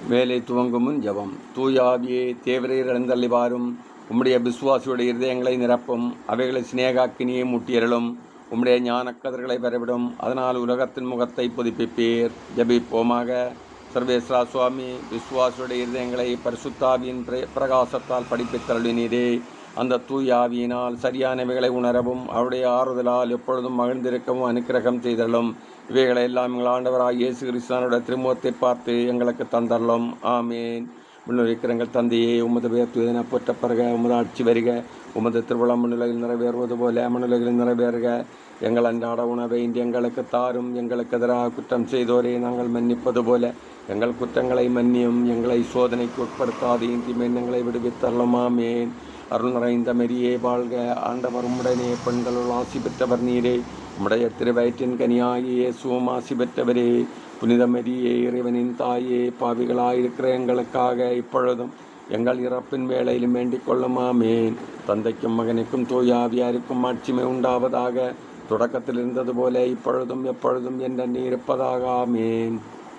வேலை துவங்கும் முன் ஜபம். தூயாவியே தேவரீர் எழுந்தள்ளி வாரும். உம்முடைய விசுவாசியுடைய இருதயங்களை நிரப்பும். அவைகளை சிநேகாக்கினியை முட்டியருளும். உம்முடைய ஞானக்கதிர்களை வரவிடும். அதனால் உலகத்தின் முகத்தை புதுப்பிப்பீர். ஜபிப்போமாக. சர்வேஸ்வரா சுவாமி, விசுவாசியுடைய இருதயங்களை பரிசுத்தாவியின் பிரகாசத்தால் படிப்பித்தருளினீரே. அந்த தூயாவியினால் சரியானவைகளை உணரவும் அவருடைய ஆறுதலால் எப்பொழுதும் மகிழ்ந்திருக்கவும் அனுக்கிரகம் செய்தலும். இவைகளை எல்லாம் எங்கள் ஆண்டவராக இயேசு கிறிஸ்துவனுடைய திருமுகத்தை பார்த்து எங்களுக்கு தந்தரலும். ஆமேன். முன்னுரைக்கிற எங்கள் தந்தையே, உமது பெயர் தூதென போற்றப்பெறுக. உமது ஆட்சி வருக. உமது திருவிழா மண்ணுலகில் நிறைவேறுவது போல மண்ணுலகில் நிறைவேறுக. எங்கள் அன்றாட உணவை இன்று எங்களுக்கு தாரும். எங்களுக்கு எதிராக குற்றம் செய்தோரே நாங்கள் மன்னிப்பது போல எங்கள் குற்றங்களை மன்னியும். எங்களை சோதனைக்கு உட்படுத்தாது, இன்றி எங்களை விடுவித்தரலும். ஆமேன். அருள் நிறைந்த மரியே வாழ்க. ஆண்டவர் உம்முடனே, பெண்களுள் ஆசி பெற்றவர் நீரே. உம்முடைய திருவயிற்றின் கனியாகிய இயேசுவும் ஆசி பெற்றவரே. புனித மரியே, இறைவனின் தாயே, பாவிகளாயிருக்கிற எங்களுக்காக இப்பொழுதும் எங்கள் இறப்பின் வேளையிலும் வேண்டிக் கொள்ளும். ஆமேன். தந்தைக்கும் மகனுக்கும் தூயாவியாருக்கும் ஆட்சிமை உண்டாவதாக. தொடக்கத்தில் இருந்தது போல இப்பொழுதும் எப்பொழுதும் என்றென்று இருப்பதாக. ஆமேன்.